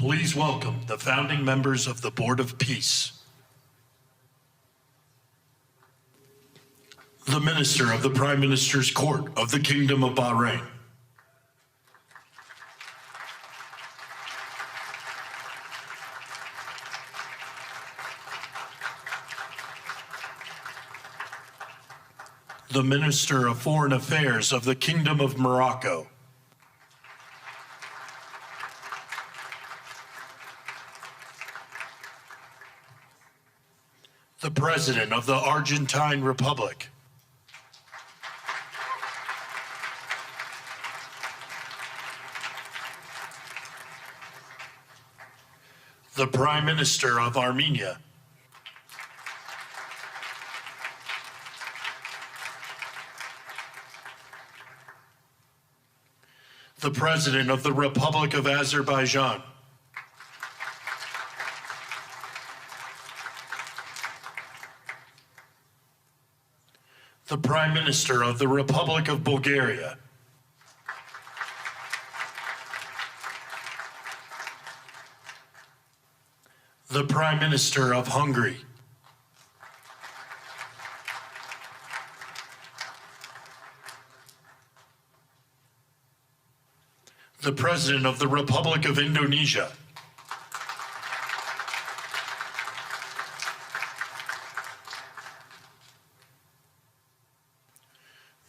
Please welcome the founding members of the Board of Peace. The Minister of the Prime Minister's Court of the Kingdom of Bahrain. The Minister of Foreign Affairs of the Kingdom of Morocco. The President of the Argentine Republic. The Prime Minister of Armenia. The President of the Republic of Azerbaijan. The Prime Minister of the Republic of Bulgaria. The Prime Minister of Hungary. The President of the Republic of Indonesia.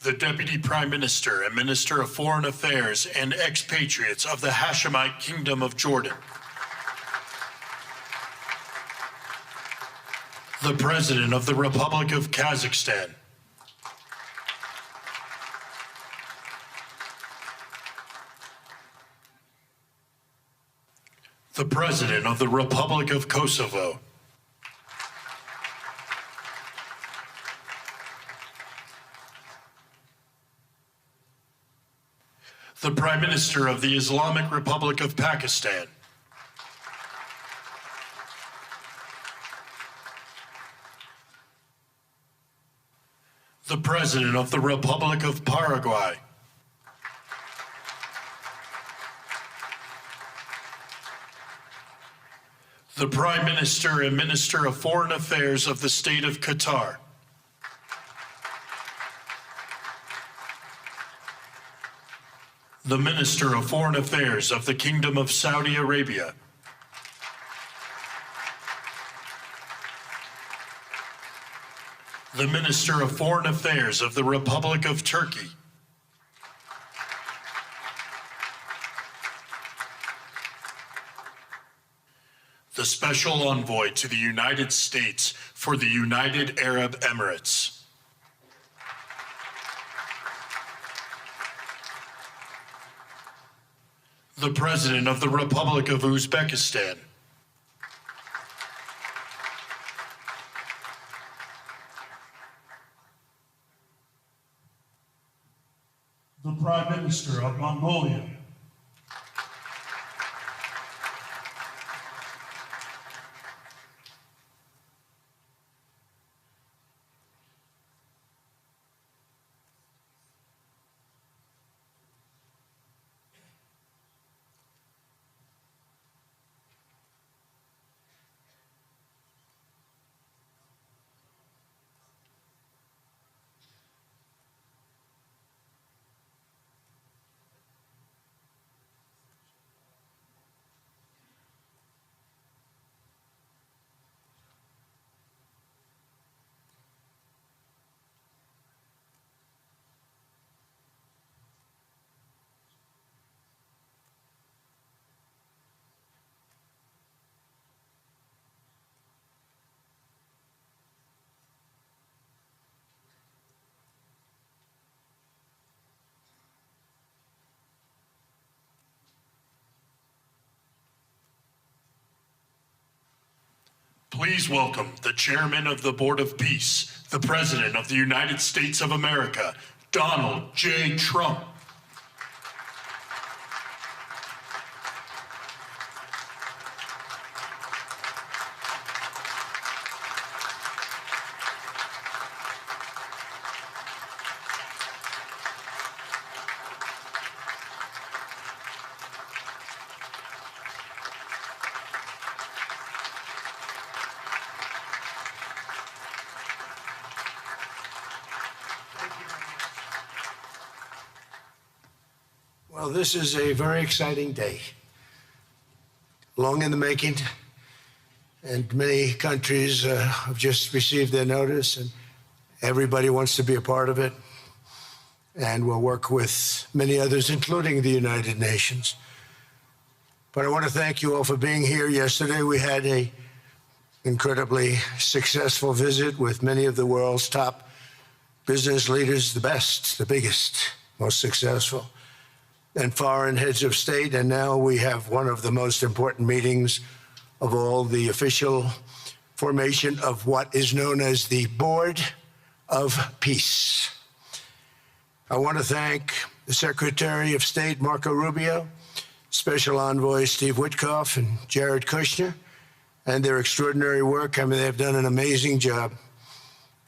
The Deputy Prime Minister and Minister of Foreign Affairs and expatriates of the Hashemite Kingdom of Jordan. The President of the Republic of Kazakhstan. The President of the Republic of Kosovo. The Prime Minister of the Islamic Republic of Pakistan. The President of the Republic of Paraguay. The Prime Minister and Minister of Foreign Affairs of the State of Qatar. The Minister of Foreign Affairs of the Kingdom of Saudi Arabia. The Minister of Foreign Affairs of the Republic of Turkey. The Special Envoy to the United States for the United Arab Emirates. The President of the Republic of Uzbekistan. The Prime Minister of Mongolia. Please welcome the Chairman of the Board of Peace, the President of the United States of America, Donald J. Trump. Well, this is a very exciting day, long in the making, and many countries have just received their notice, and everybody wants to be a part of it, and we'll work with many others, including the United Nations. But I want to thank you all for being here. Yesterday, we had an incredibly successful visit with many of the world's top business leaders, the best, the biggest, most successful, and foreign heads of state. And now we have one of the most important meetings of all, the official formation of what is known as the Board of Peace. I want to thank the Secretary of State, Marco Rubio, Special Envoy Steve Witkoff, and Jared Kushner, and their extraordinary work. I mean, they've done an amazing job.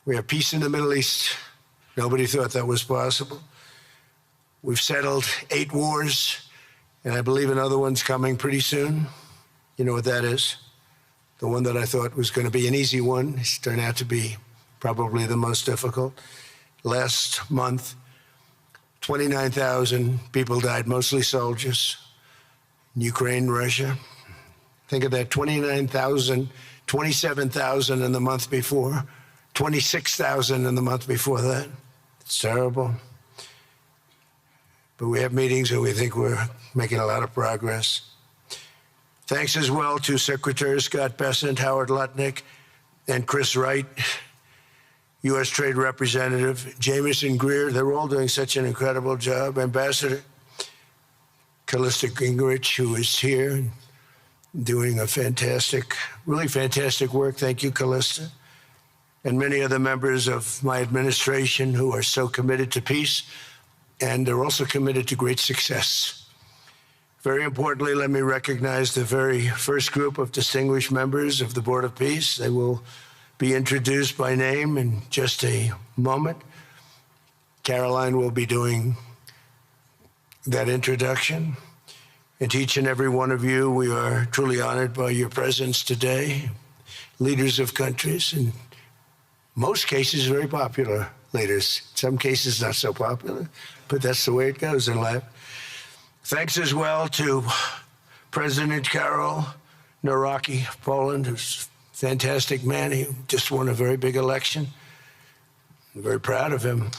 We have peace in the Middle East. Nobody thought that was possible. We've settled 8 wars, and I believe another one's coming pretty soon. You know what that is? The one that I thought was going to be an easy one. It's turned out to be probably the most difficult. Last month, 29,000 people died, mostly soldiers, in Ukraine, Russia. Think of that, 29,000, 27,000 in the month before, 26,000 in the month before that. It's terrible. But we have meetings and we think we're making a lot of progress. Thanks as well to Secretary Scott Bessent, Howard Lutnick, and Chris Wright, U.S. Trade Representative, Jamieson Greer. They're all doing such an incredible job. Ambassador Callista Gingrich, who is here, doing a fantastic, really fantastic work. Thank you, Callista. And many other members of my administration who are so committed to peace, and they're also committed to great success. Very importantly, let me recognize the very first group of distinguished members of the Board of Peace. They will be introduced by name in just a moment. Caroline will be doing that introduction. And to each and every one of you, we are truly honored by your presence today. Leaders of countries, in most cases, very popular leaders. Some cases, not so popular, but that's the way it goes in life. Thanks as well to President Karol Nawrocki of Poland, who's a fantastic man. He just won a very big election. I'm very proud of him.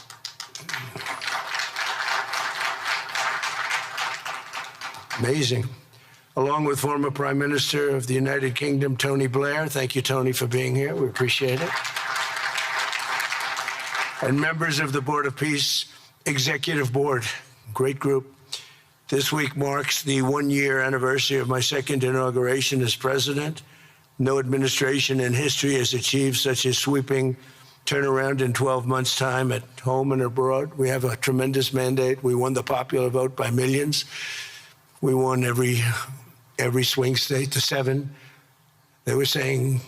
Amazing. Along with former Prime Minister of the United Kingdom, Tony Blair. Thank you, Tony, for being here. We appreciate it. And members of the Board of Peace Executive Board, great group. This week marks the 1-year anniversary of my second inauguration as president. No administration in history has achieved such a sweeping turnaround in 12 months' time at home and abroad. We have a tremendous mandate. We won the popular vote by millions. We won every swing state, the 7. They were saying,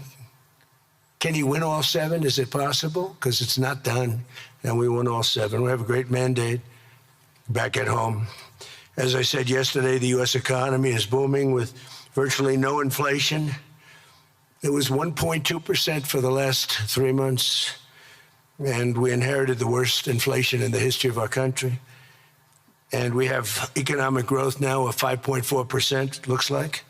can you win all 7? Is it possible? Because it's not done. And we won all 7. We have a great mandate back at home. As I said yesterday, the U.S. economy is booming with virtually no inflation. It was 1.2% for the last 3 months. And we inherited the worst inflation in the history of our country. And we have economic growth now of 5.4%, looks like.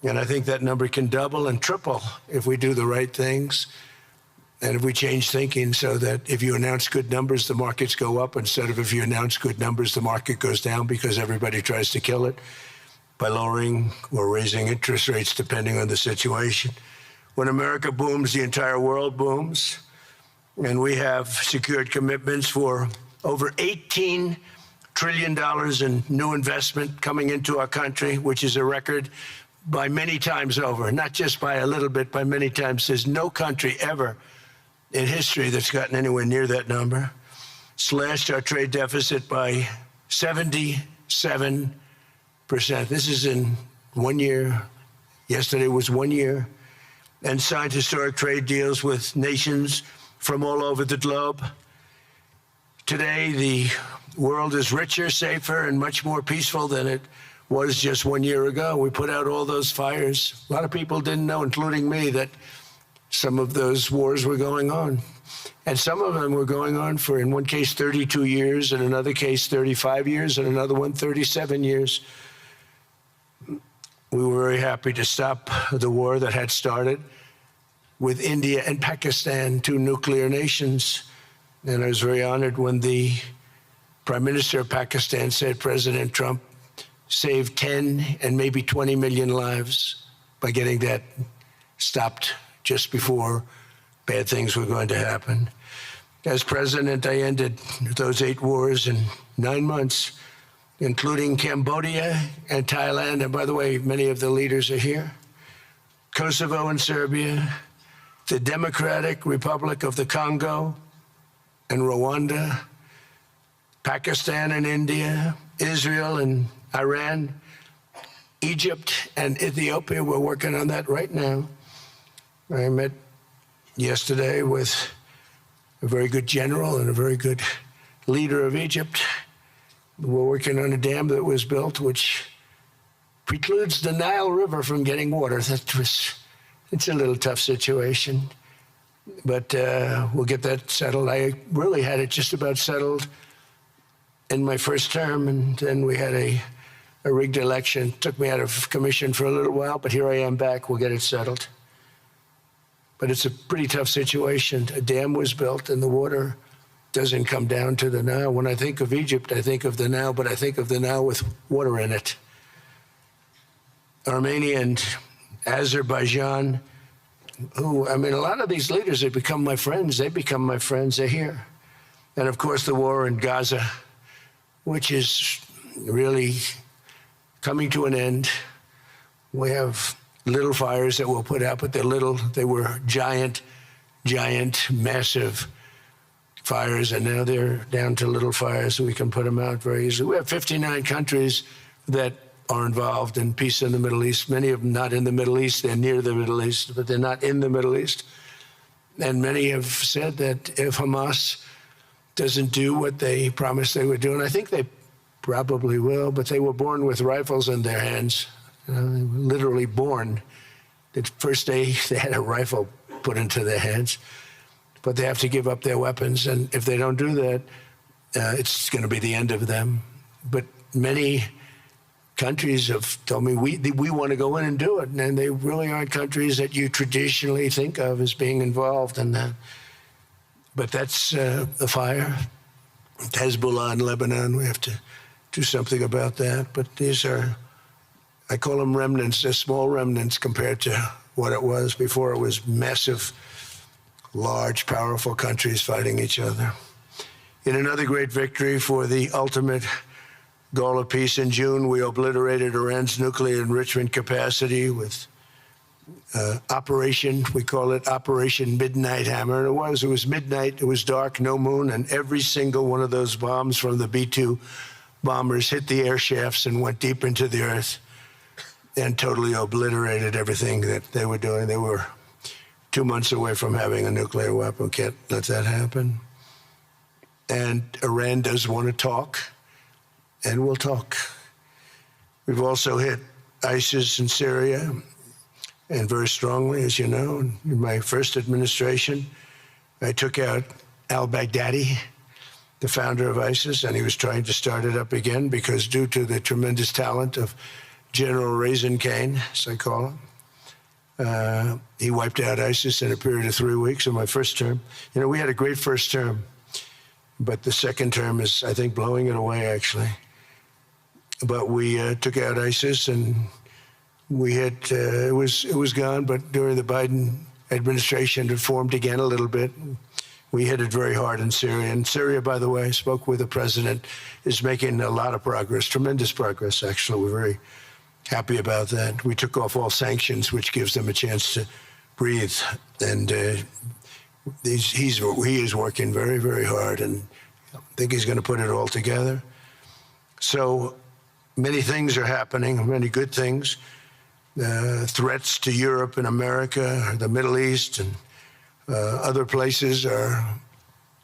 And I think that number can double and triple if we do the right things and if we change thinking so that if you announce good numbers, the markets go up, instead of if you announce good numbers, the market goes down because everybody tries to kill it by lowering or raising interest rates depending on the situation. When America booms, the entire world booms. And we have secured commitments for over $18 trillion in new investment coming into our country, which is a record by many times over, not just by a little bit, by many times. There's no country ever in history that's gotten anywhere near that number. Slashed our trade deficit by 77%. This is in 1 year. Yesterday was 1 year. And signed historic trade deals with nations from all over the globe. Today, the world is richer, safer, and much more peaceful than it was just 1 year ago. We put out all those fires. A lot of people didn't know, including me, that some of those wars were going on. And some of them were going on for, in one case, 32 years, in another case, 35 years, and another one, 37 years. We were very happy to stop the war that had started with India and Pakistan, two nuclear nations. And I was very honored when the Prime Minister of Pakistan said President Trump saved 10 and maybe 20 million lives by getting that stopped just before bad things were going to happen. As president, I ended those 8 wars in 9 months, including Cambodia and Thailand. And by the way, many of the leaders are here. Kosovo and Serbia, the Democratic Republic of the Congo and Rwanda, Pakistan and India, Israel and Iran, Egypt and Ethiopia. We're working on that right now. I met yesterday with a very good general and a very good leader of Egypt. We're working on a dam that was built which precludes the Nile River from getting water. It's a little tough situation, but we'll get that settled. I really had it just about settled in my first term, and then we had a rigged election. Took me out of commission for a little while, but here I am back. We'll get it settled. But it's a pretty tough situation. A dam was built and the water doesn't come down to the Nile. When I think of Egypt, I think of the Nile, but I think of the Nile with water in it. Armenia and Azerbaijan, who, I mean, a lot of these leaders have become my friends. They become my friends. They're here. And of course, the war in Gaza, which is really coming to an end. We have little fires that we'll put out, but they're little. They were giant, massive fires, and now they're down to little fires, so we can put them out very easily. We have 59 countries that are involved in peace in the Middle East. Many of them not in the Middle East. They're near the Middle East, but they're not in the Middle East. And many have said that if Hamas doesn't do what they promised they would do, and I think they probably will, but they were born with rifles in their hands. They were literally born. The first day they had a rifle put into their hands, but they have to give up their weapons. And if they don't do that, it's going to be the end of them. But many countries have told me we want to go in and do it. And they really aren't countries that you traditionally think of as being involved in that. But that's the fire. Hezbollah in Lebanon, we have to do something about that. But these are, I call them remnants. They're small remnants compared to what it was before. It was massive, large, powerful countries fighting each other. In another great victory for the ultimate goal of peace in June, we obliterated Iran's nuclear enrichment capacity with Operation, we call it Operation Midnight Hammer. And it was midnight, it was dark, no moon, and every single one of those bombs from the B-2 bombers hit the air shafts and went deep into the earth and totally obliterated everything that they were doing. They were 2 months away from having a nuclear weapon. Can't let that happen. And Iran does want to talk, and we'll talk. We've also hit ISIS in Syria, and very strongly, as you know. In my first administration, I took out al-Baghdadi, the founder of ISIS, and he was trying to start it up again because due to the tremendous talent of General Raisin Kane, as I call him, he wiped out ISIS in a period of 3 weeks in my first term. You know, we had a great first term, but the second term is, I think, blowing it away, actually. But we took out ISIS, and we had, it was gone, but during the Biden administration, it formed again a little bit. We hit it very hard in Syria. And Syria, by the way, I spoke with the president, is making a lot of progress, tremendous progress, actually. We're very happy about that. We took off all sanctions, which gives them a chance to breathe. And he is working very, very hard, and I think he's going to put it all together. So many things are happening, many good things. Threats to Europe and America, the Middle East, and other places are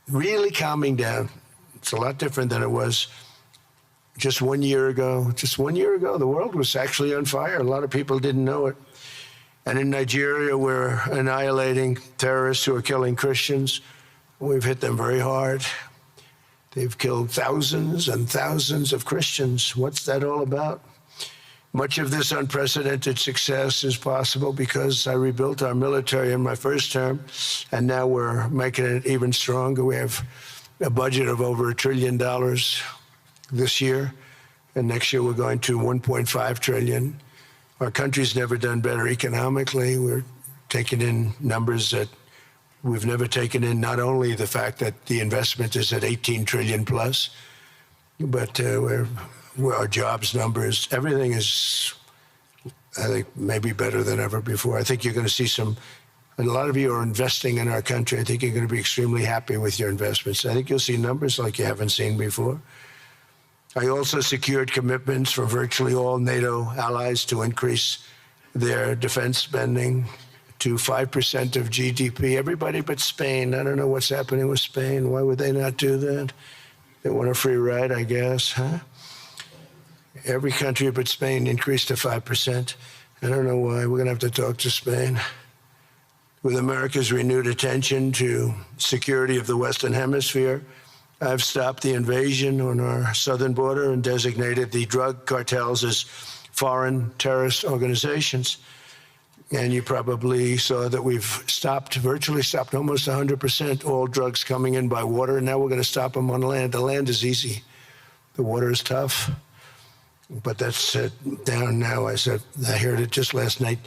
really calming down. It's a lot different than it was just 1 year ago. Just 1 year ago, the world was actually on fire. A lot of people didn't know it. And in Nigeria, we're annihilating terrorists who are killing Christians. We've hit them very hard. They've killed thousands and thousands of Christians. What's that all about? Much of this unprecedented success is possible because I rebuilt our military in my first term, and now we're making it even stronger. We have a budget of over $1 trillion this year, and next year we're going to $1.5 trillion. Our country's never done better economically. We're taking in numbers that we've never taken in, not only the fact that the investment is at 18 trillion plus, but our jobs numbers, everything is, I think, maybe better than ever before. I think you're going to see a lot of you are investing in our country. I think you're going to be extremely happy with your investments. I think you'll see numbers like you haven't seen before. I also secured commitments from virtually all NATO allies to increase their defense spending to 5% of GDP. Everybody but Spain. I don't know what's happening with Spain. Why would they not do that? They want a free ride, I guess, huh? Every country but Spain increased to 5%. I don't know why. We're going to have to talk to Spain. With America's renewed attention to security of the Western Hemisphere, I've stopped the invasion on our southern border and designated the drug cartels as foreign terrorist organizations. And you probably saw that we've virtually stopped almost 100% all drugs coming in by water. And now we're going to stop them on land. The land is easy. The water is tough. But that's down now. I heard it just last night.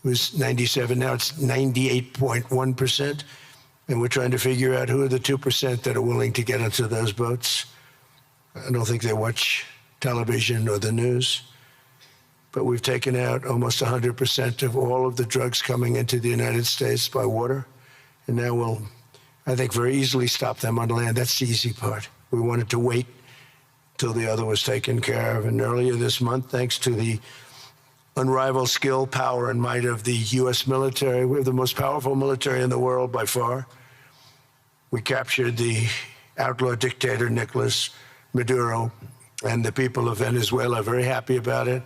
It was 97. Now it's 98.1%. And we're trying to figure out who are the 2% that are willing to get into those boats. I don't think they watch television or the news. But we've taken out almost 100% of all of the drugs coming into the United States by water. And now we'll, I think, very easily stop them on land. That's the easy part. We wanted to wait till the other was taken care of. And earlier this month, thanks to the unrivaled skill, power, and might of the U.S. military, we have the most powerful military in the world by far. We captured the outlaw dictator Nicolas Maduro, and the people of Venezuela are very happy about it.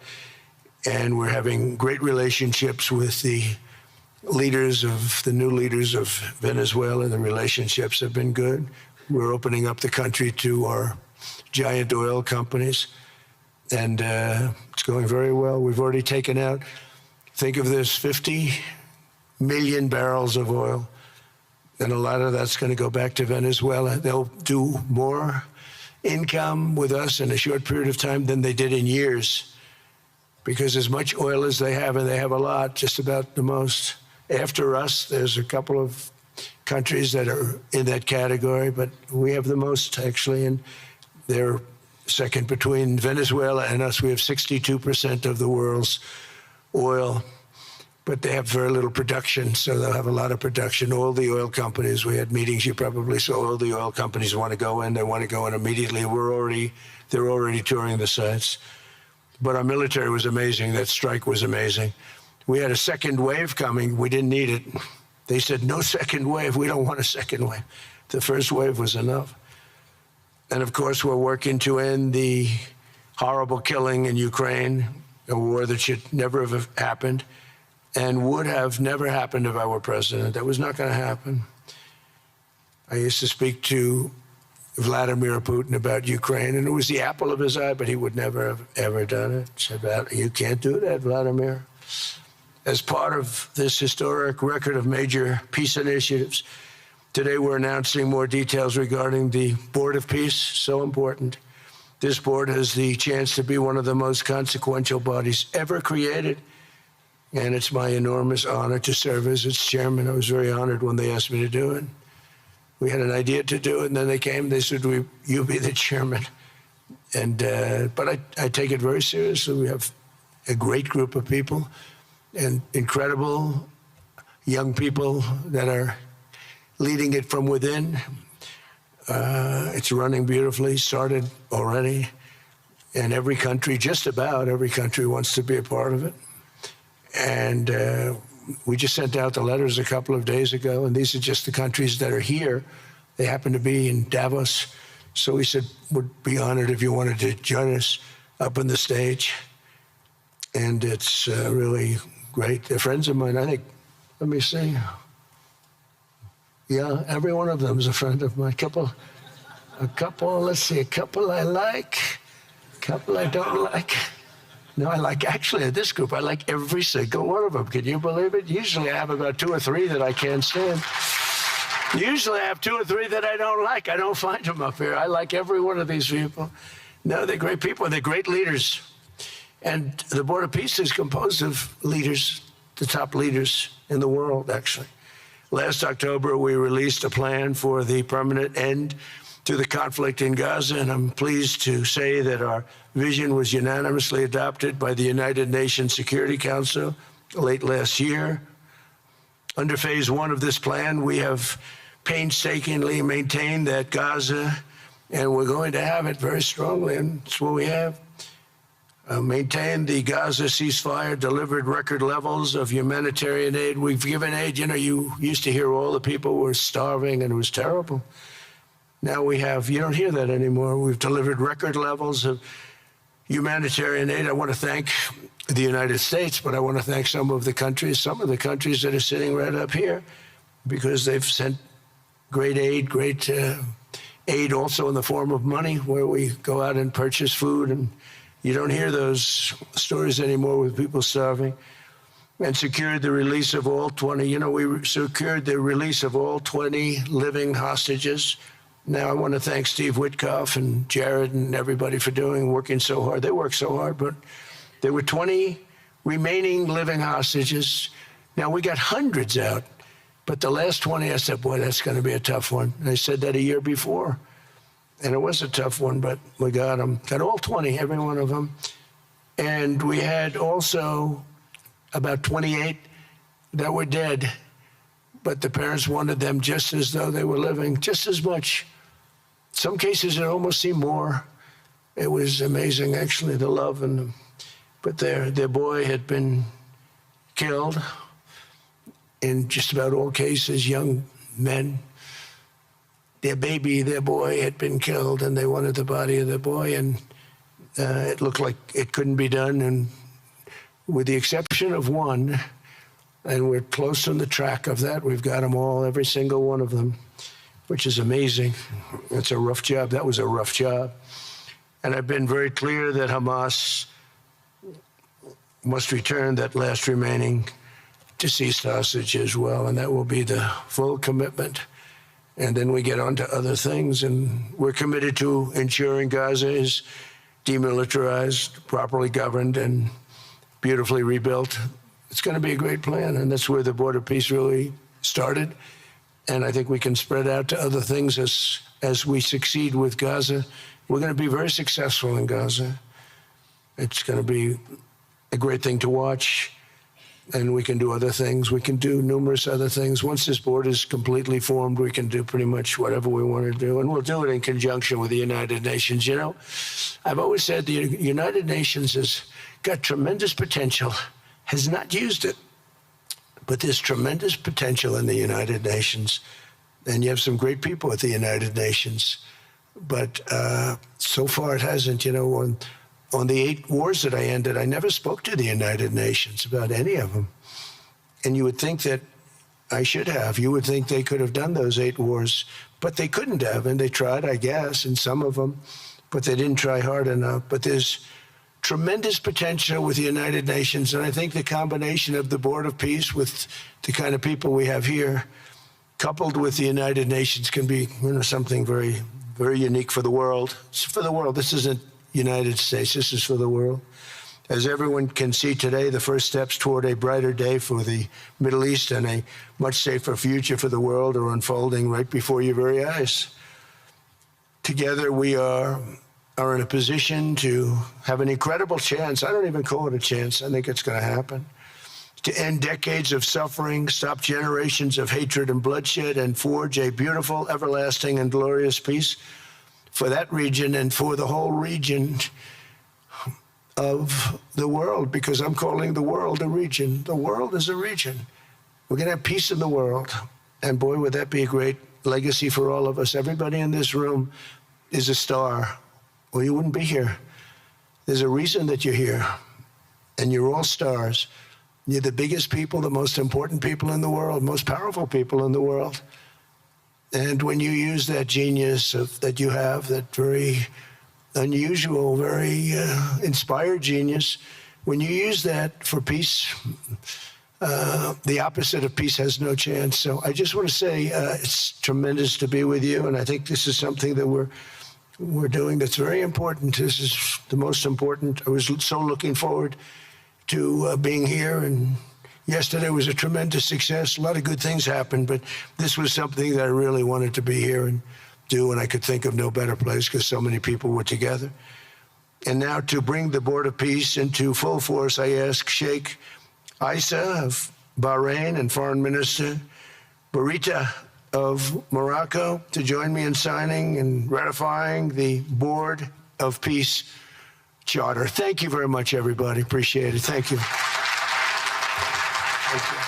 And we're having great relationships with the new leaders of Venezuela. The relationships have been good. We're opening up the country to our giant oil companies, and it's going very well. We've already taken out, think of this, 50 million barrels of oil, and a lot of that's going to go back to Venezuela. They'll do more income with us in a short period of time than they did in years, because as much oil as they have, and they have a lot, just about the most. After us, there's a couple of countries that are in that category, but we have the most, actually, and they're second between Venezuela and us. We have 62% of the world's oil, but they have very little production, so they'll have a lot of production. All the oil companies, we had meetings, you probably saw, all the oil companies want to go in. They want to go in immediately. They're already touring the sites. But our military was amazing. That strike was amazing. We had a second wave coming. We didn't need it. They said, no second wave. We don't want a second wave. The first wave was enough. And of course, we're working to end the horrible killing in Ukraine, a war that should never have happened and would have never happened if I were president. That was not going to happen. I used to speak to Vladimir Putin about Ukraine, and it was the apple of his eye, but he would never have ever done it. Said, you can't do that, Vladimir. As part of this historic record of major peace initiatives, today we're announcing more details regarding the Board of Peace, so important. This board has the chance to be one of the most consequential bodies ever created, and it's my enormous honor to serve as its chairman. I was very honored when they asked me to do it. We had an idea to do it, and then they came, they said, you be the chairman. And but I take it very seriously. We have a great group of people and incredible young people that are leading it from within. It's running beautifully, started already. And every country, just about every country, wants to be a part of it. And we just sent out the letters a couple of days ago, and these are just the countries that are here. They happen to be in Davos. So we said, we'd be honored if you wanted to join us up on the stage. And it's really great. They're friends of mine. I think, let me see. Yeah, every one of them is a friend of mine. A couple I like, a couple I don't like. No, I like, actually, this group, I like every single one of them. Can you believe it? Usually I have about 2 or 3 that I can't stand. Usually I have 2 or 3 that I don't like. I don't find them up here. I like every one of these people. No, they're great people. They're great leaders. And the Board of Peace is composed of leaders, the top leaders in the world, actually. Last October, we released a plan for the permanent end to the conflict in Gaza, and I'm pleased to say that our vision was unanimously adopted by the United Nations Security Council late last year. Under phase 1 of this plan, we have painstakingly maintained that Gaza, and we're going to have it very strongly, and it's what we have, maintained the Gaza ceasefire, delivered record levels of humanitarian aid. We've given aid. You know, you used to hear all the people were starving, and it was terrible. Now you don't hear that anymore. We've delivered record levels of humanitarian aid. I want to thank the United States, but I want to thank some of the countries that are sitting right up here, because they've sent great aid also in the form of money, where we go out and purchase food, and you don't hear those stories anymore with people starving. And secured the release of all 20, we secured the release of all 20 living hostages. Now, I want to thank Steve Witkoff and Jared and everybody for working so hard. They worked so hard, but there were 20 remaining living hostages. Now, we got hundreds out, but the last 20, I said, boy, that's going to be a tough one. And I said that a year before, and it was a tough one, but we got them. Got all 20, every one of them. And we had also about 28 that were dead, but the parents wanted them just as though they were living, just as much. Some cases it almost seemed more. It was amazing, actually, the love but their boy had been killed. In just about all cases, young men. Their boy had been killed, and they wanted the body of their boy, and it looked like it couldn't be done. And with the exception of one, and we're close on the track of that, we've got them all, every single one of them, which is amazing. It's a rough job. That was a rough job. And I've been very clear that Hamas must return that last remaining deceased hostage as well, and that will be the full commitment. And then we get on to other things, and we're committed to ensuring Gaza is demilitarized, properly governed, and beautifully rebuilt. It's going to be a great plan, and that's where the Board of Peace really started. And I think we can spread out to other things as we succeed with Gaza. We're going to be very successful in Gaza. It's going to be a great thing to watch, and we can do other things. We can do numerous other things. Once this board is completely formed, we can do pretty much whatever we want to do, and we'll do it in conjunction with the United Nations. You know, I've always said the United Nations has got tremendous potential, has not used it, but there's tremendous potential in the United Nations, and you have some great people at the United Nations, but so far it hasn't. You know, on the 8 wars that I ended, I never spoke to the United Nations about any of them. And you would think that I should have. You would think they could have done those 8 wars, but they couldn't have. And they tried, I guess, in some of them, but they didn't try hard enough. But there's tremendous potential with the United Nations. And I think the combination of the Board of Peace with the kind of people we have here, coupled with the United Nations, can be, you know, something very, very unique for the world. It's for the world. This isn't United States. This is for the world. As everyone can see today, the first steps toward a brighter day for the Middle East and a much safer future for the world are unfolding right before your very eyes. Together, we are in a position to have an incredible chance. I don't even call it a chance. I think it's going to happen. To end decades of suffering, stop generations of hatred and bloodshed, and forge a beautiful, everlasting, and glorious peace for that region and for the whole region of the world, because I'm calling the world a region. The world is a region. We're going to have peace in the world. And boy, would that be a great legacy for all of us. Everybody in this room is a star, or you wouldn't be here. There's a reason that you're here, and you're all stars. You're the biggest people, the most important people in the world, most powerful people in the world. And when you use that genius that you have, that very unusual, very inspired genius, when you use that for peace, the opposite of peace has no chance. So I just want to say it's tremendous to be with you, and I think this is something that we're doing that's very important. This is the most important. I was so looking forward to being here, and yesterday was a tremendous success. A lot of good things happened, but this was something that I really wanted to be here and do, and I could think of no better place because so many people were together. And now to bring the Board of Peace into full force, I ask Sheikh Isa of Bahrain and Foreign Minister Barita of Morocco to join me in signing and ratifying the Board of Peace Charter. Thank you very much, everybody. Appreciate it. Thank you. Thank you.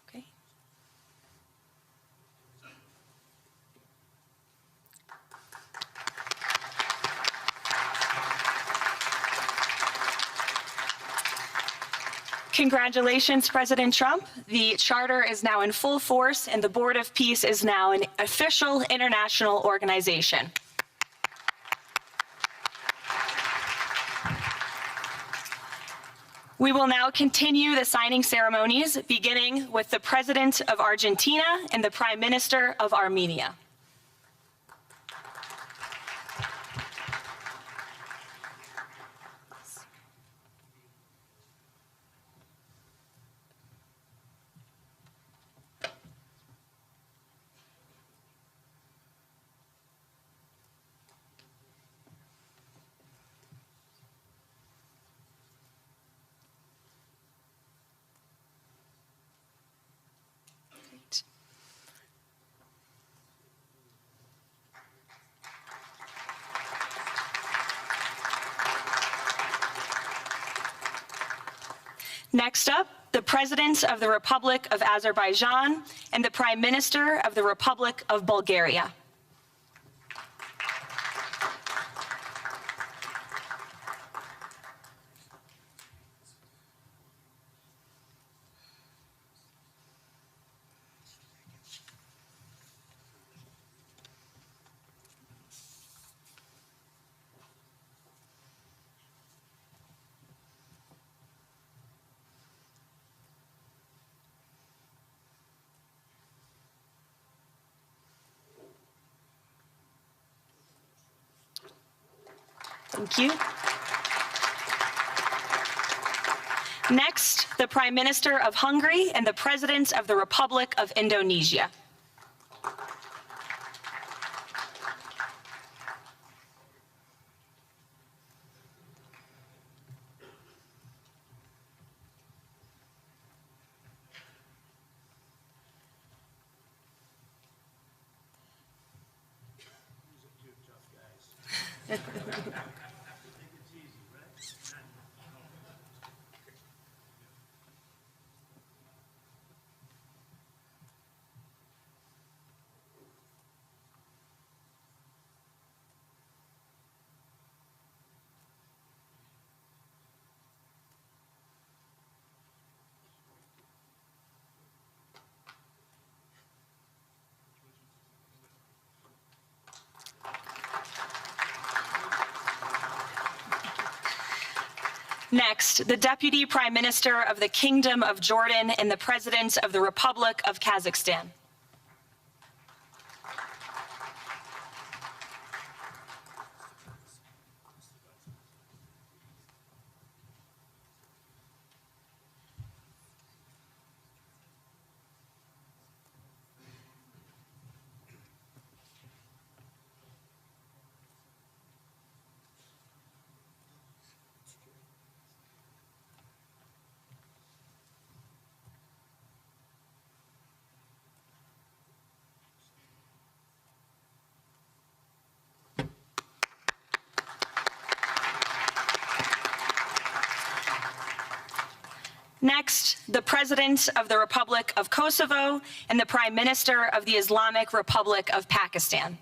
Okay. Congratulations, President Trump. The charter is now in full force, and the Board of Peace is now an official international organization. We will now continue the signing ceremonies, beginning with the President of Argentina and the Prime Minister of Armenia. Next up, the President of the Republic of Azerbaijan and the Prime Minister of the Republic of Bulgaria. Thank you. Next, the Prime Minister of Hungary and the President of the Republic of Indonesia. Next, the Deputy Prime Minister of the Kingdom of Jordan and the President of the Republic of Kazakhstan. Next, the President of the Republic of Kosovo and the Prime Minister of the Islamic Republic of Pakistan.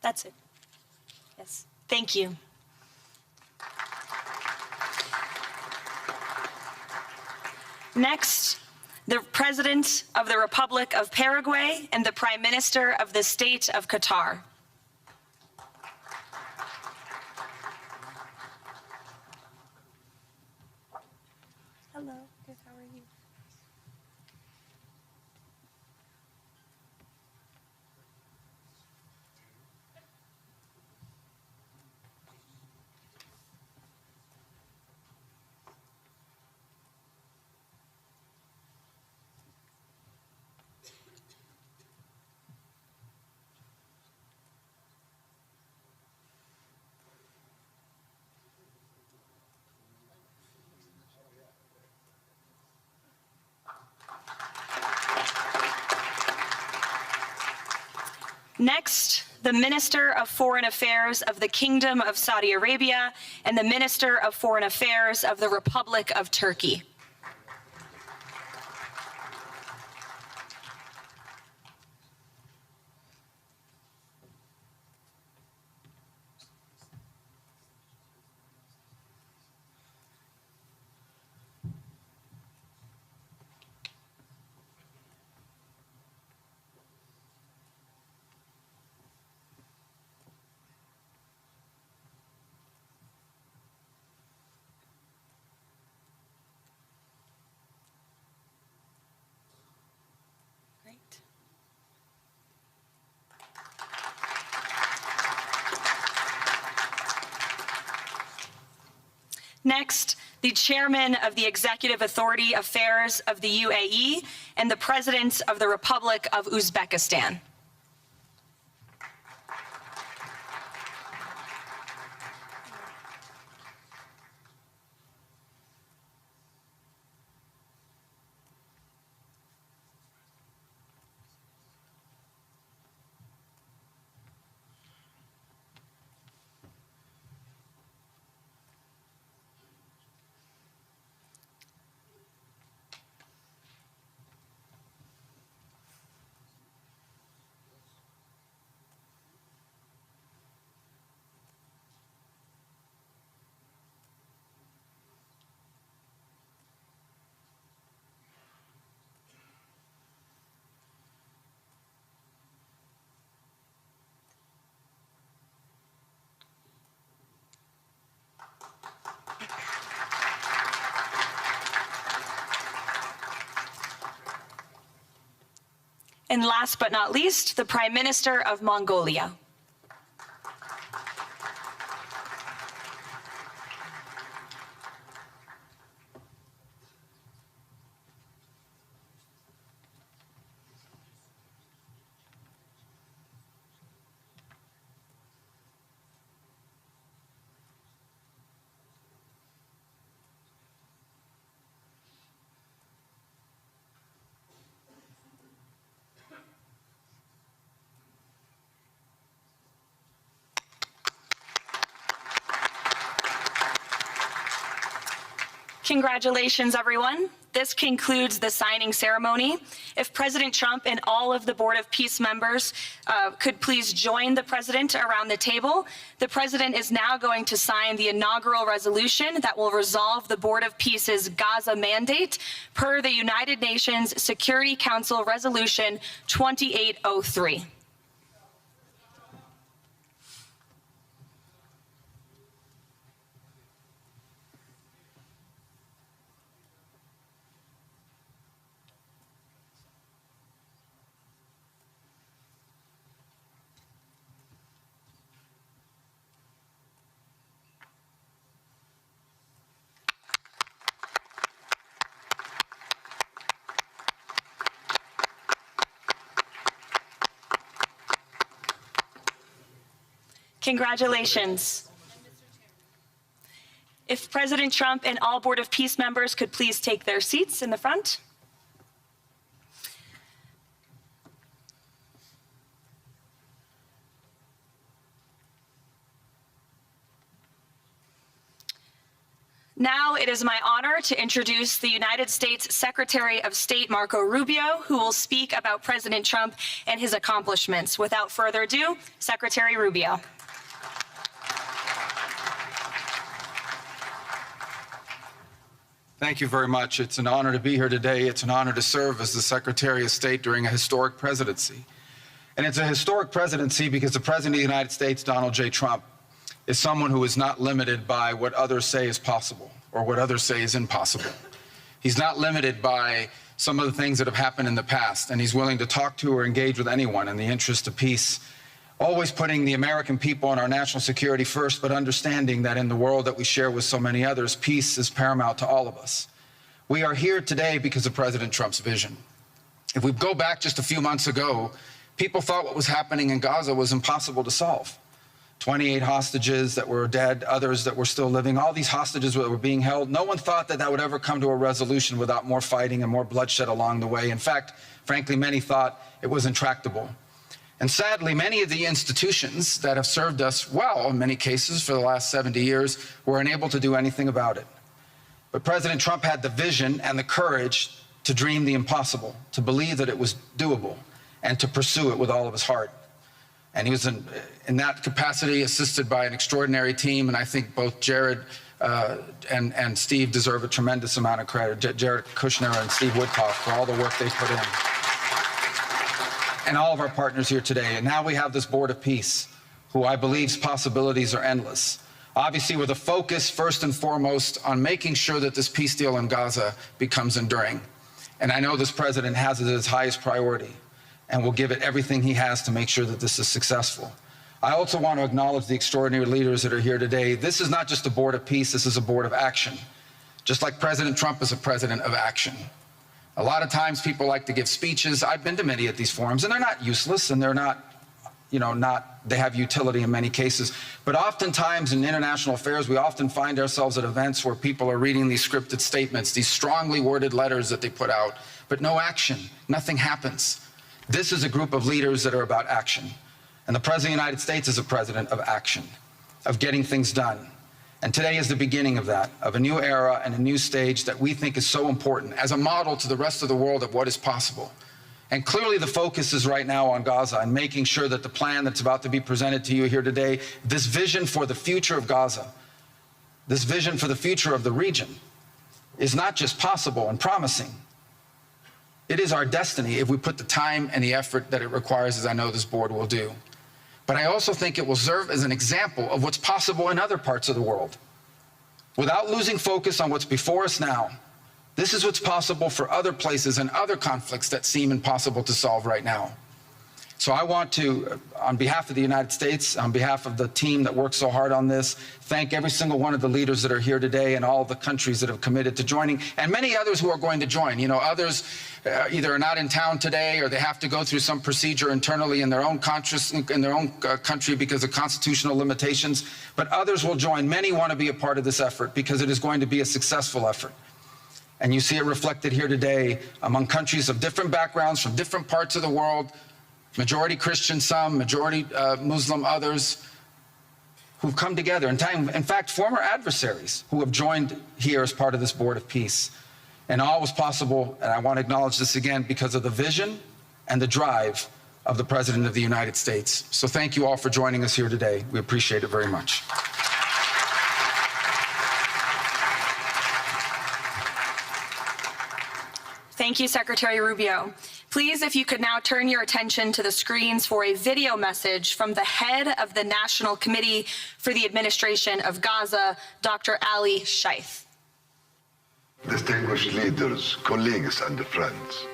That's it. Yes, thank you. Next, the President of the Republic of Paraguay and the Prime Minister of the State of Qatar. Hello, good, how are you? Next, the Minister of Foreign Affairs of the Kingdom of Saudi Arabia and the Minister of Foreign Affairs of the Republic of Turkey. Great. Next, the Chairman of the Executive Authority Affairs of the UAE and the President of the Republic of Uzbekistan. And last but not least, the Prime Minister of Mongolia. Congratulations, everyone. This concludes the signing ceremony. If President Trump and all of the Board of Peace members could please join the President around the table. The President is now going to sign the inaugural resolution that will resolve the Board of Peace's Gaza mandate per the United Nations Security Council Resolution 2803. Congratulations. If President Trump and all Board of Peace members could please take their seats in the front. Now it is my honor to introduce the United States Secretary of State Marco Rubio, who will speak about President Trump and his accomplishments. Without further ado, Secretary Rubio. Thank you very much. It's an honor to be here today. It's an honor to serve as the Secretary of State during a historic presidency. And it's a historic presidency because the President of the United States, Donald J. Trump, is someone who is not limited by what others say is possible or what others say is impossible. He's not limited by some of the things that have happened in the past, and he's willing to talk to or engage with anyone in the interest of peace, always putting the American people and our national security first, but understanding that in the world that we share with so many others, peace is paramount to all of us. We are here today because of President Trump's vision. If we go back just a few months ago, people thought what was happening in Gaza was impossible to solve. 28 hostages that were dead, others that were still living, all these hostages that were being held. No one thought that that would ever come to a resolution without more fighting and more bloodshed along the way. In fact, frankly, many thought it was intractable. And sadly, many of the institutions that have served us well, in many cases, for the last 70 years, were unable to do anything about it. But President Trump had the vision and the courage to dream the impossible, to believe that it was doable, and to pursue it with all of his heart. And he was in that capacity assisted by an extraordinary team, and I think both Jared and Steve deserve a tremendous amount of credit, Jared Kushner and Steve Whitoff, for all the work they put in. And all of our partners here today. And now we have this Board of Peace, who I believe's possibilities are endless. Obviously, with a focus first and foremost on making sure that this peace deal in Gaza becomes enduring. And I know this president has it as his highest priority and will give it everything he has to make sure that this is successful. I also want to acknowledge the extraordinary leaders that are here today. This is not just a Board of Peace, this is a Board of Action. Just like President Trump is a president of action. A lot of times people like to give speeches. I've been to many of these forums, and they're not useless, and they're not, they have utility in many cases. But oftentimes in international affairs, we often find ourselves at events where people are reading these scripted statements, these strongly worded letters that they put out, but no action, nothing happens. This is a group of leaders that are about action. And the President of the United States is a president of action, of getting things done. And today is the beginning of that, of a new era and a new stage that we think is so important as a model to the rest of the world of what is possible. And clearly the focus is right now on Gaza and making sure that the plan that's about to be presented to you here today, this vision for the future of Gaza, this vision for the future of the region, is not just possible and promising. It is our destiny if we put the time and the effort that it requires, as I know this board will do. But I also think it will serve as an example of what's possible in other parts of the world. Without losing focus on what's before us now, this is what's possible for other places and other conflicts that seem impossible to solve right now. So I want to, on behalf of the United States, on behalf of the team that worked so hard on this, thank every single one of the leaders that are here today and all the countries that have committed to joining, and many others who are going to join. Others either are not in town today or they have to go through some procedure internally in their own country because of constitutional limitations, but others will join. Many want to be a part of this effort because it is going to be a successful effort. And you see it reflected here today among countries of different backgrounds from different parts of the world, majority Christian, some, majority Muslim, others, who've come together. In fact, former adversaries who have joined here as part of this Board of Peace. And all was possible, and I want to acknowledge this again, because of the vision and the drive of the President of the United States. So thank you all for joining us here today. We appreciate it very much. Thank you, Secretary Rubio. Please, if you could now turn your attention to the screens for a video message from the head of the National Committee for the Administration of Gaza, Dr. Ali Shaith. Distinguished leaders, colleagues, and friends,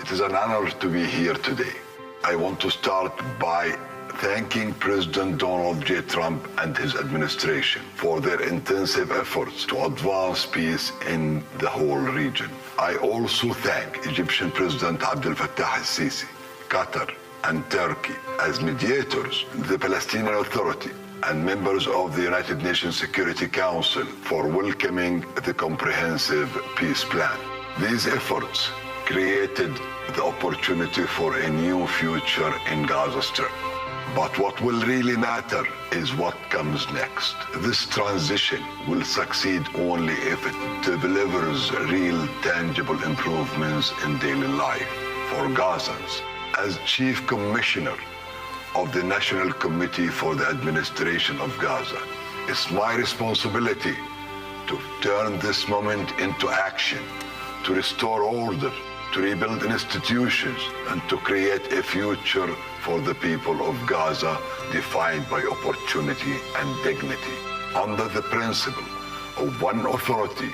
it is an honor to be here today. I want to start by thanking President Donald J. Trump and his administration for their intensive efforts to advance peace in the whole region. I also thank Egyptian President Abdel Fattah al-Sisi, Qatar, and Turkey as mediators, the Palestinian Authority, and members of the United Nations Security Council for welcoming the comprehensive peace plan. These efforts created the opportunity for a new future in Gaza Strip. But what will really matter is what comes next. This transition will succeed only if it delivers real, tangible improvements in daily life for Gazans. As Chief Commissioner of the National Committee for the Administration of Gaza, it's my responsibility to turn this moment into action, to restore order, to rebuild institutions, and to create a future for the people of Gaza defined by opportunity and dignity, under the principle of one authority,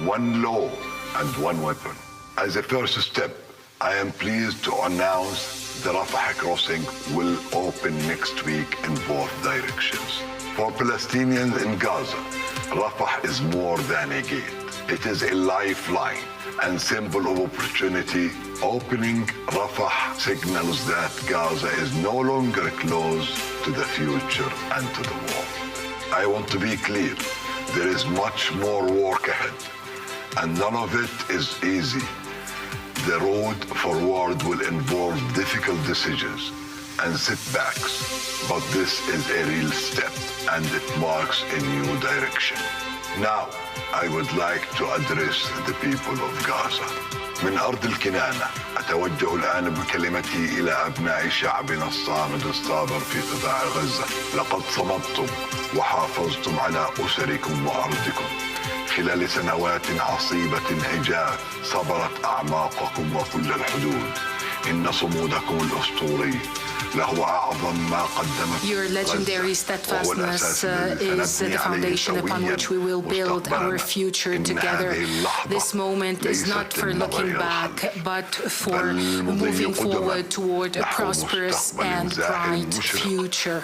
one law, and one weapon. As a first step, I am pleased to announce the Rafah crossing will open next week in both directions. For Palestinians in Gaza, Rafah is more than a gate. It is a lifeline and symbol of opportunity. Opening Rafah signals that Gaza is no longer closed to the future and to the war. I want to be clear, there is much more work ahead, and none of it is easy. The road forward will involve difficult decisions and setbacks, but this is a real step, and it marks a new direction. Now, I would like to address the people of Gaza. من أرض الكنانة أتوجه الآن بكلمتي إلى أبناء شعبنا الصامد الصابر في قطاع غزة. لقد صمدتم وحافظتم على أسركم وأرضكم خلال سنوات عصيبة هجاف صبرت أعماقكم وكل الحدود. إن صمودكم الأسطوري له أعظم ما قدمت. Your legendary steadfastness is the foundation upon which we will build our future together. This moment is not for looking back, but for moving forward toward a prosperous and bright future.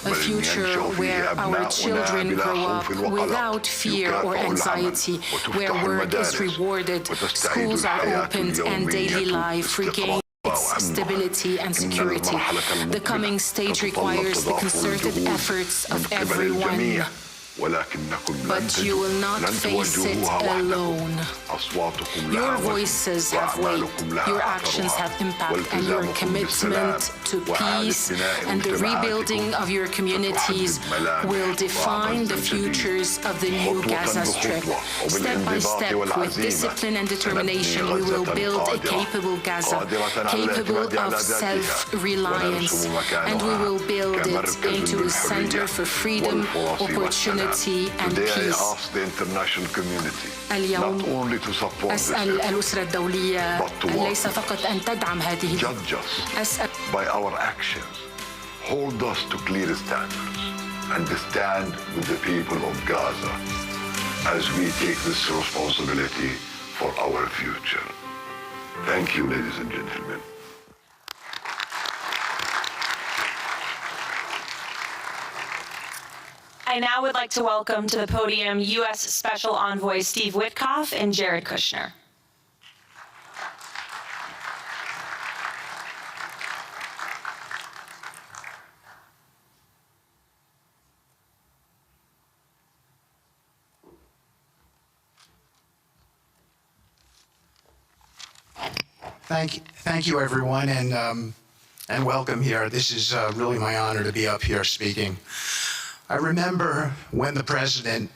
A future where our children grow up without fear or anxiety, where work is rewarded, schools are opened, and daily life regains its stability and security. The coming stage requires the concerted efforts of everyone. But you will not face it alone. Your voices have weight, your actions have impact, and your commitment to peace and the rebuilding of your communities will define the futures of the new Gaza Strip. Step by step, with discipline and determination, we will build a capable Gaza, capable of self-reliance, and we will build it into a center for freedom, opportunity, and peace. اليوم أسأل الأسرة الدولية ليس فقط أن تدعم هذه أسأل by our actions, hold us to clear standards and stand with the people of Gaza as we take this responsibility for our future. Thank you, ladies and gentlemen. I now would like to welcome to the podium U.S. Special Envoy Steve Witkoff and Jared Kushner. Thank you, everyone, and welcome here. This is really my honor to be up here speaking. I remember when the president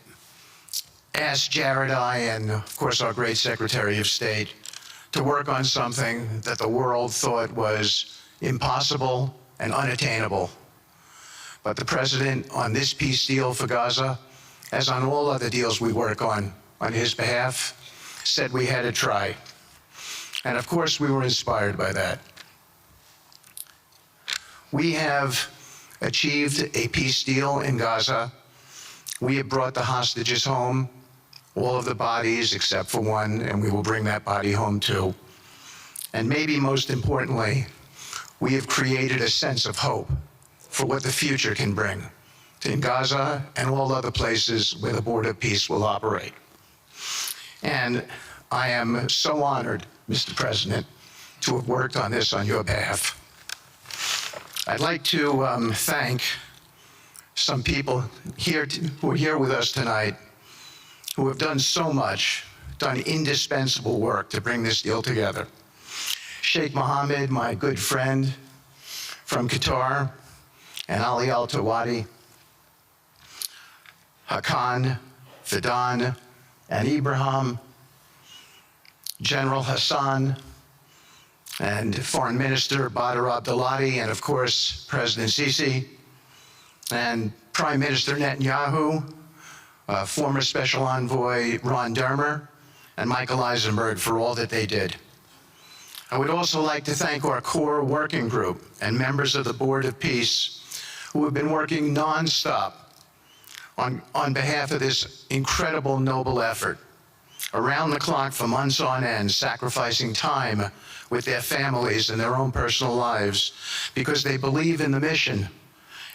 asked Jared, and of course our great Secretary of State, to work on something that the world thought was impossible and unattainable. But the President, on this peace deal for Gaza, as on all other deals we work on his behalf, said we had to try. And of course we were inspired by that. We have achieved a peace deal in Gaza. We have brought the hostages home, all of the bodies except for one, and we will bring that body home too. And maybe most importantly, we have created a sense of hope for what the future can bring in Gaza and all other places where the Board of Peace will operate. And I am so honored, Mr. President, to have worked on this on your behalf. I'd like to thank some people here who are here with us tonight who have done so much, done indispensable work to bring this deal together. Sheikh Mohammed, my good friend from Qatar, and Ali Al-Tawadi, Hakan, Fidan, and Ibrahim, General Hassan, and Foreign Minister Badr Abdulati, and of course, President Sisi, and Prime Minister Netanyahu, former Special Envoy Ron Dermer, and Michael Eisenberg for all that they did. I would also like to thank our core working group and members of the Board of Peace who have been working nonstop on behalf of this incredible, noble effort, around the clock for months on end, sacrificing time with their families and their own personal lives because they believe in the mission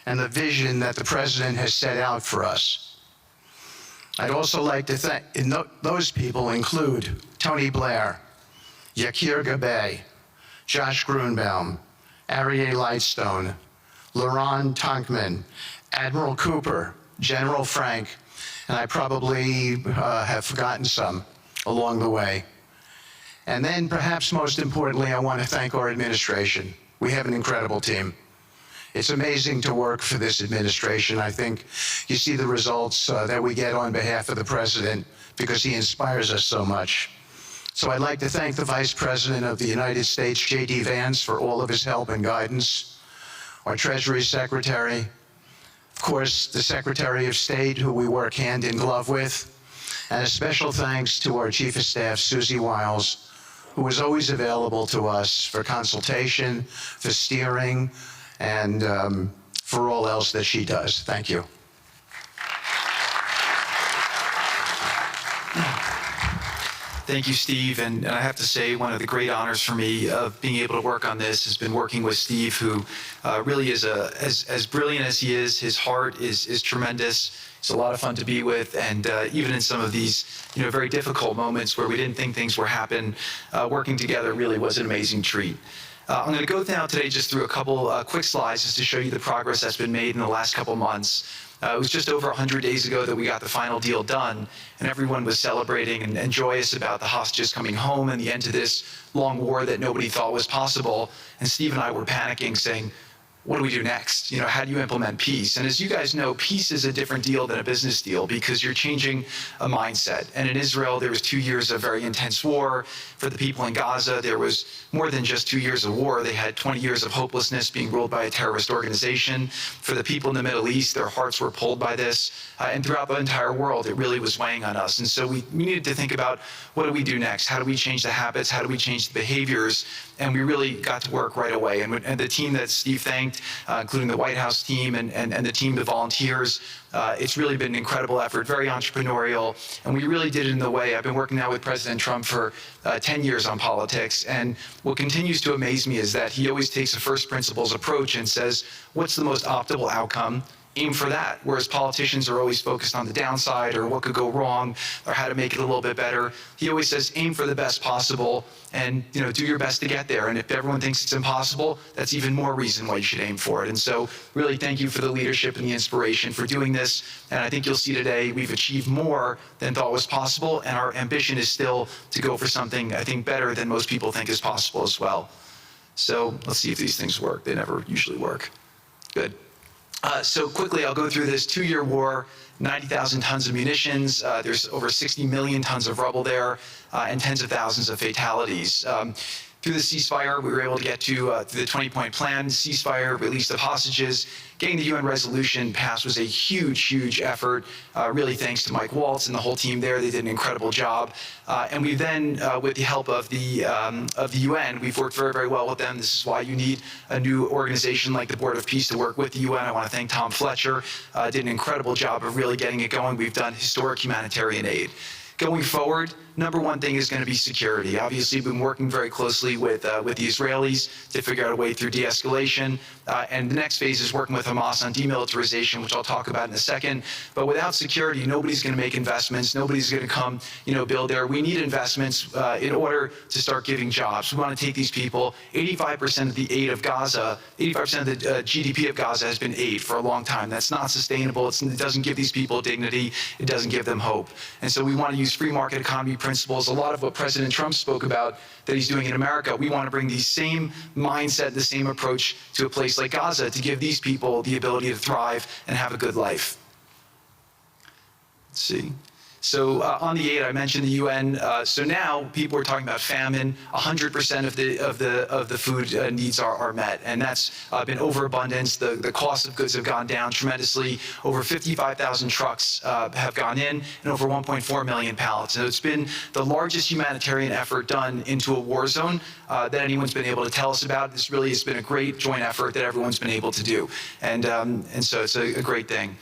and the vision that the President has set out for us. I'd also like to thank, those people include Tony Blair, Yakir Gabay, Josh Grunbaum, Aryeh Lightstone, Laurent Tankman, Admiral Cooper, General Frank, and I probably have forgotten some along the way. And then perhaps most importantly, I want to thank our administration. We have an incredible team. It's amazing to work for this administration. I think you see the results that we get on behalf of the President because he inspires us so much. So I'd like to thank the Vice President of the United States, J.D. Vance, for all of his help and guidance, our Treasury Secretary, of course, the Secretary of State, who we work hand in glove with, and a special thanks to our Chief of Staff, Susie Wiles, who is always available to us for consultation, for steering, and for all else that she does. Thank you. Thank you, Steve. And I have to say, one of the great honors for me of being able to work on this has been working with Steve, who really is as brilliant as he is. His heart is tremendous. It's a lot of fun to be with. And even in some of these, very difficult moments where we didn't think things were happening, working together really was an amazing treat. I'm going to go now today just through a couple quick slides just to show you the progress that's been made in the last couple months. It was just over 100 days ago that we got the final deal done, and everyone was celebrating and joyous about the hostages coming home and the end to this long war that nobody thought was possible. And Steve and I were panicking, saying, what do we do next? How do you implement peace? And as you guys know, peace is a different deal than a business deal because you're changing a mindset. And in Israel, there was 2 years of very intense war. For the people in Gaza, there was more than just 2 years of war. They had 20 years of hopelessness being ruled by a terrorist organization. For the people in the Middle East, their hearts were pulled by this. And throughout the entire world, it really was weighing on us. And so we needed to think about, what do we do next? How do we change the habits? How do we change the behaviors? And we really got to work right away. And the team that Steve thanked, including the White House team and the team of volunteers, it's really been an incredible effort, very entrepreneurial, and we really did it in the way. I've been working now with President Trump for 10 years on politics, and what continues to amaze me is that he always takes a first principles approach and says, what's the most optimal outcome? Aim for that. Whereas politicians are always focused on the downside or what could go wrong or how to make it a little bit better. He always says, aim for the best possible and do your best to get there. And if everyone thinks it's impossible, that's even more reason why you should aim for it. And so really thank you for the leadership and the inspiration for doing this. And I think you'll see today we've achieved more than thought was possible. And our ambition is still to go for something, I think, better than most people think is possible as well. So let's see if these things work. They never usually work. Good. So quickly, I'll go through this 2-year war, 90,000 tons of munitions. There's over 60 million tons of rubble there, and tens of thousands of fatalities. Through the ceasefire, we were able to get to the 20-point plan, ceasefire, release of hostages. Getting the UN resolution passed was a huge, huge effort, really thanks to Mike Waltz and the whole team there. They did an incredible job. And we then, with the help of the UN, we've worked very, very well with them. This is why you need a new organization like the Board of Peace to work with the UN. I want to thank Tom Fletcher, did an incredible job of really getting it going. We've done historic humanitarian aid. Going forward, number one thing is going to be security. Obviously, we've been working very closely with the Israelis to figure out a way through de-escalation. And the next phase is working with Hamas on demilitarization, which I'll talk about in a second. But without security, nobody's going to make investments. Nobody's going to come, build there. We need investments in order to start giving jobs. We want to take these people. 85% of the aid of Gaza, 85% of the GDP of Gaza has been aid for a long time. That's not sustainable. It doesn't give these people dignity. It doesn't give them hope. And so we want to use free market economy principles. A lot of what President Trump spoke about that he's doing in America, we want to bring the same mindset, the same approach to a place like Gaza to give these people the ability to thrive and have a good life. Let's see. So on the aid, I mentioned the UN. So now people are talking about famine. 100% of the food needs are met, and that's been overabundance. The cost of goods have gone down tremendously. Over 55,000 trucks have gone in, and over 1.4 million pallets. So it's been the largest humanitarian effort done into a war zone that anyone's been able to tell us about. This really has been a great joint effort that everyone's been able to do, and so it's a great thing.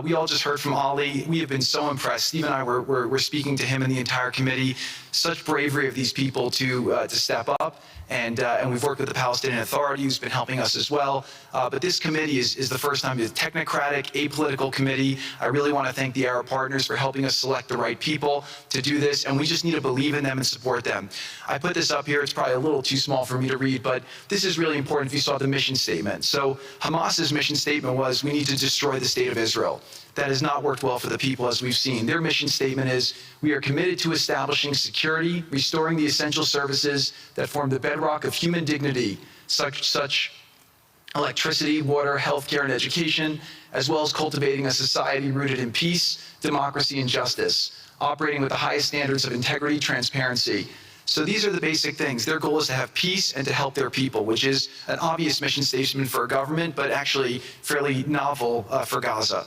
We all just heard from Ali. We have been so impressed. Steve and I were speaking to him and the entire committee. Such bravery of these people to step up. And we've worked with the Palestinian Authority, who's been helping us as well. But this committee is the first time it's a technocratic, apolitical committee. I really want to thank the Arab partners for helping us select the right people to do this. And we just need to believe in them and support them. I put this up here. It's probably a little too small for me to read, but this is really important if you saw the mission statement. So Hamas's mission statement was, we need to destroy the state of Israel. That has not worked well for the people, as we've seen. Their mission statement is, we are committed to establishing security, restoring the essential services that form the bedrock of human dignity, such electricity, water, healthcare, and education, as well as cultivating a society rooted in peace, democracy, and justice, operating with the highest standards of integrity, transparency. So these are the basic things. Their goal is to have peace and to help their people, which is an obvious mission statement for a government, but actually fairly novel for Gaza.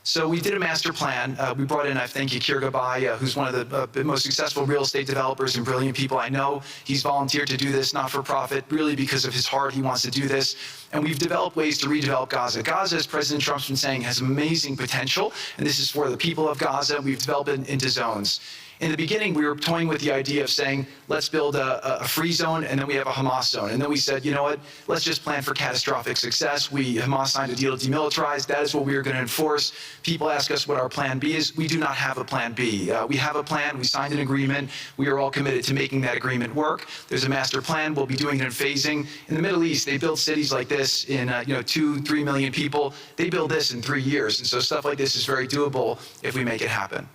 So we did a master plan. We brought in, I thank Yakir Gabay, who's one of the most successful real estate developers and brilliant people I know. He's volunteered to do this, not for profit, really because of his heart. He wants to do this. And we've developed ways to redevelop Gaza. Gaza, as President Trump's been saying, has amazing potential. And this is for the people of Gaza. We've developed it into zones. In the beginning, we were toying with the idea of saying, let's build a free zone, and then we have a Hamas zone. And then we said, you know what, let's just plan for catastrophic success. Hamas signed a deal to demilitarize. That is what we are going to enforce. People ask us what our plan B is. We do not have a plan B. We have a plan. We signed an agreement. We are all committed to making that agreement work. There's a master plan. We'll be doing it in phasing. In the Middle East, they build cities like this in 2-3 million people. They build this in 3 years. And so stuff like this is very doable if we make it happen.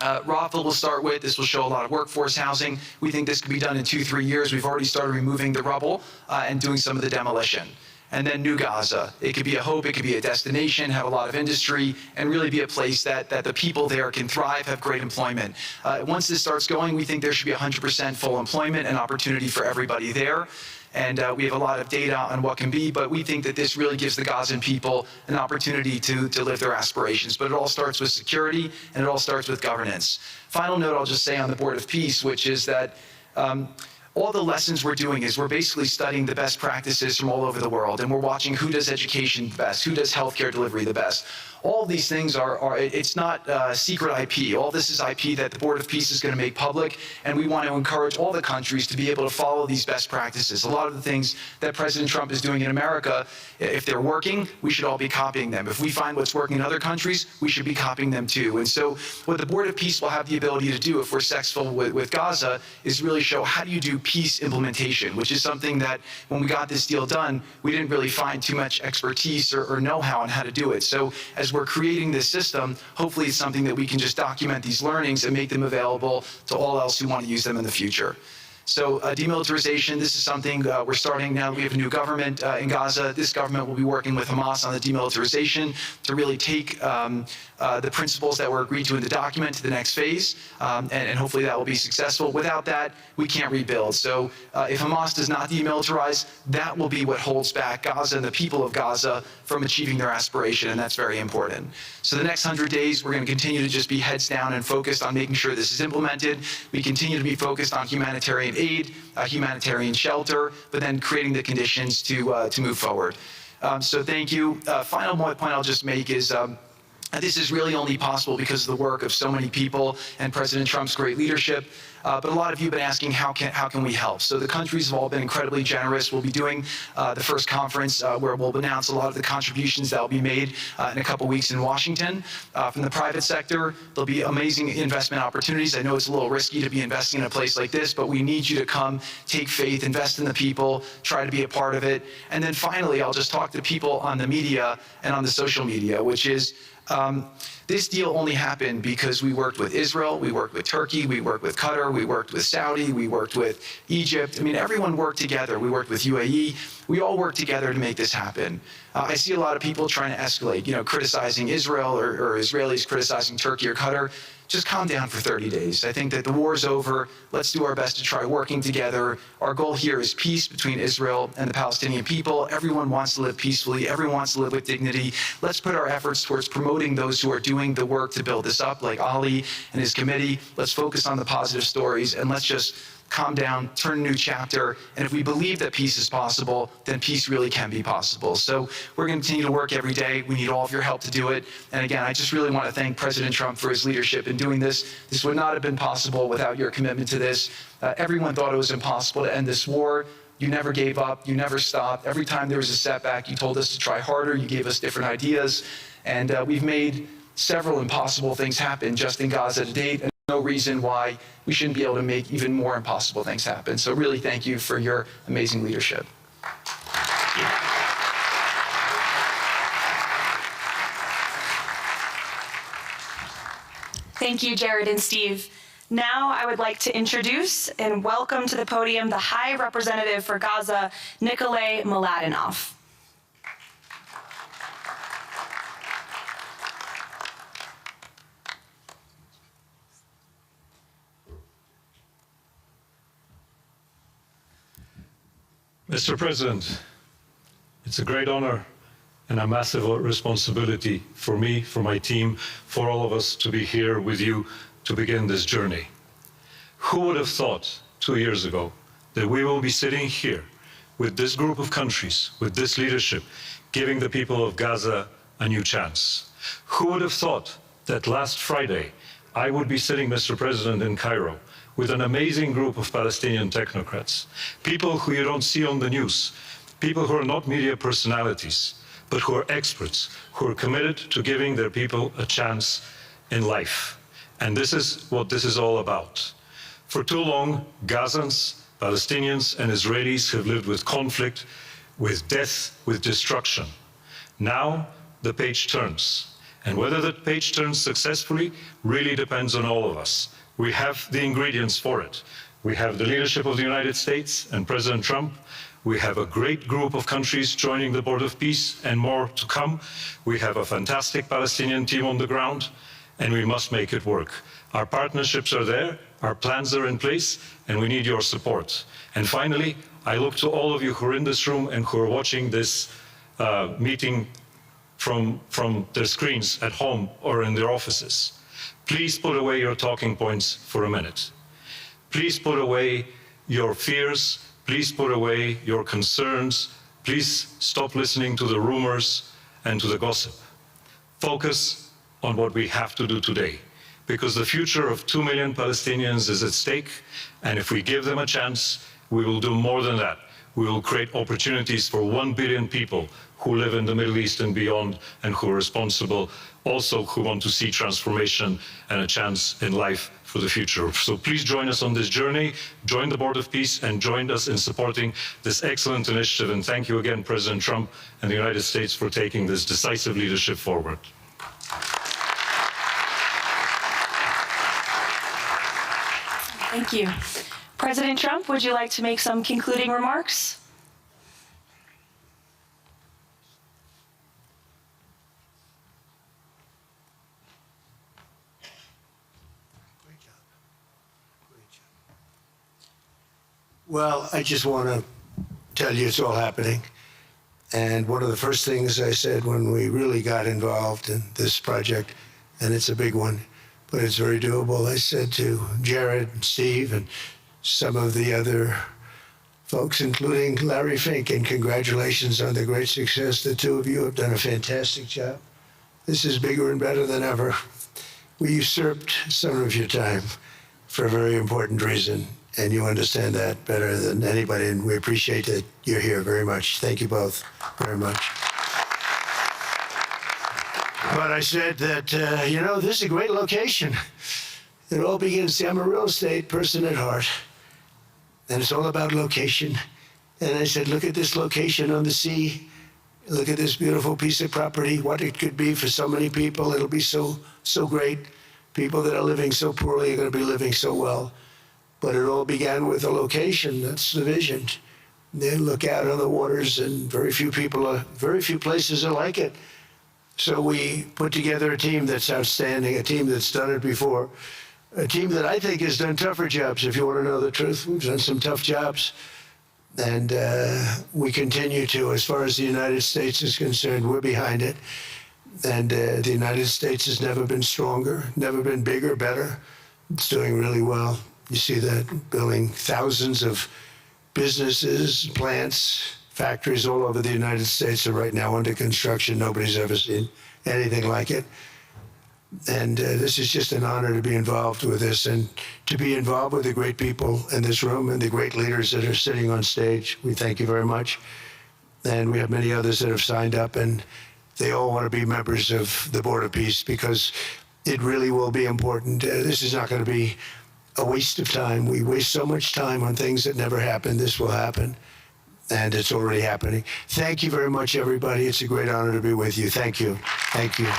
Rafah will start with. This will show a lot of workforce housing. We think this could be done in 2-3 years. We've already started removing the rubble and doing some of the demolition. And then New Gaza. It could be a hope, it could be a destination, have a lot of industry, and really be a place that the people there can thrive, have great employment. Once this starts going, we think there should be 100% full employment and opportunity for everybody there. And we have a lot of data on what can be, but we think that this really gives the Gazan people an opportunity to live their aspirations. But it all starts with security, and it all starts with governance. Final note I'll just say on the Board of Peace, which is that all the lessons we're doing is we're basically studying the best practices from all over the world, and we're watching who does education the best, who does healthcare delivery the best. All of these things it's not secret IP. All this is IP that the Board of Peace is going to make public, and we want to encourage all the countries to be able to follow these best practices. A lot of the things that President Trump is doing in America, if they're working, we should all be copying them. If we find what's working in other countries, we should be copying them too. And so what the Board of Peace will have the ability to do if we're successful with Gaza is really show how do you do peace implementation, which is something that when we got this deal done, we didn't really find too much expertise or know-how on how to do it. So as we're creating this system, hopefully it's something that we can just document these learnings and make them available to all else who want to use them in the future. So demilitarization, this is something we're starting now. We have a new government in Gaza. This government will be working with Hamas on the demilitarization to really take the principles that were agreed to in the document to the next phase, and hopefully that will be successful. Without that, we can't rebuild. So if Hamas does not demilitarize, that will be what holds back Gaza and the people of Gaza from achieving their aspiration, and that's very important. So the next 100 days, we're going to continue to just be heads down and focused on making sure this is implemented. We continue to be focused on humanitarian aid, humanitarian shelter, but then creating the conditions to move forward. So thank you. Final point I'll just make is this is really only possible because of the work of so many people and President Trump's great leadership. But a lot of you have been asking, how can we help? So the countries have all been incredibly generous. We'll be doing the first conference where we'll announce a lot of the contributions that will be made in a couple weeks in Washington. From the private sector, there'll be amazing investment opportunities. I know it's a little risky to be investing in a place like this, but we need you to come, take faith, invest in the people, try to be a part of it. And then finally, I'll just talk to people on the media and on the social media, which is, this deal only happened because we worked with Israel, we worked with Turkey, we worked with Qatar, we worked with Saudi, we worked with Egypt. I mean, everyone worked together. We worked with UAE. We all worked together to make this happen. I see a lot of people trying to escalate, criticizing Israel or Israelis criticizing Turkey or Qatar. Just calm down for 30 days. I think that the war's over. Let's do our best to try working together. Our goal here is peace between Israel and the Palestinian people. Everyone wants to live peacefully. Everyone wants to live with dignity. Let's put our efforts towards promoting those who are doing the work to build this up, like Ali and his committee. Let's focus on the positive stories, and let's just calm down, turn a new chapter, and if we believe that peace is possible, then peace really can be possible. So we're going to continue to work every day. We need all of your help to do it. And again, I just really want to thank President Trump for his leadership in doing this. This would not have been possible without your commitment to this. Everyone thought it was impossible to end this war. You never gave up. You never stopped. Every time there was a setback, you told us to try harder. You gave us different ideas. And we've made several impossible things happen just in Gaza to date. No reason why we shouldn't be able to make even more impossible things happen. So really thank you for your amazing leadership. Thank you, Jared and Steve. Now I would like to introduce and welcome to the podium the High Representative for Gaza, Nikolay Mladenov. Mr. President, it's a great honor and a massive responsibility for me, for my team, for all of us to be here with you to begin this journey. Who would have thought 2 years ago that we will be sitting here with this group of countries, with this leadership, giving the people of Gaza a new chance? Who would have thought that last Friday I would be sitting, Mr. President, in Cairo with an amazing group of Palestinian technocrats, people who you don't see on the news, people who are not media personalities, but who are experts, who are committed to giving their people a chance in life. And this is what this is all about. For too long, Gazans, Palestinians, and Israelis have lived with conflict, with death, with destruction. Now, the page turns. And whether that page turns successfully really depends on all of us. We have the ingredients for it. We have the leadership of the United States and President Trump. We have a great group of countries joining the Board of Peace and more to come. We have a fantastic Palestinian team on the ground, and we must make it work. Our partnerships are there, our plans are in place, and we need your support. And finally, I look to all of you who are in this room and who are watching this meeting from their screens at home or in their offices. Please put away your talking points for a minute. Please put away your fears. Please put away your concerns. Please stop listening to the rumors and to the gossip. Focus on what we have to do today, because the future of 2 million Palestinians is at stake, and if we give them a chance, we will do more than that. We will create opportunities for 1 billion people who live in the Middle East and beyond, and who are responsible, also who want to see transformation and a chance in life for the future. So please join us on this journey, join the Board of Peace, and join us in supporting this excellent initiative. And thank you again, President Trump and the United States, for taking this decisive leadership forward. Thank you. President Trump, would you like to make some concluding remarks? Well, I just want to tell you it's all happening. And one of the first things I said when we really got involved in this project, and it's a big one, but it's very doable, I said to Jared and Steve and some of the other folks, including Larry Fink, and congratulations on the great success. The two of you have done a fantastic job. This is bigger and better than ever. We usurped some of your time for a very important reason, and you understand that better than anybody, and we appreciate that you're here very much. Thank you both very much. But I said that, this is a great location. It all begins, see, I'm a real estate person at heart, and it's all about location. And I said, look at this location on the sea. Look at this beautiful piece of property, what it could be for so many people. It'll be so great. People that are living so poorly are going to be living so well. But it all began with a location. That's the vision. Then look out on the waters, and very few places are like it. So we put together a team that's outstanding, a team that's done it before, a team that I think has done tougher jobs, if you want to know the truth. We've done some tough jobs. And we continue to, as far as the United States is concerned, we're behind it. And the United States has never been stronger, never been bigger, better. It's doing really well. You see that, building thousands of businesses, plants, factories all over the United States are right now under construction. Nobody's ever seen anything like it. And this is just an honor to be involved with this, and to be involved with the great people in this room and the great leaders that are sitting on stage. We thank you very much. And we have many others that have signed up, and they all want to be members of the Board of Peace, because it really will be important. This is not going to be a waste of time. We waste so much time on things that never happen. This will happen, and it's already happening. Thank you very much, everybody. It's a great honor to be with you. Thank you. Thank you.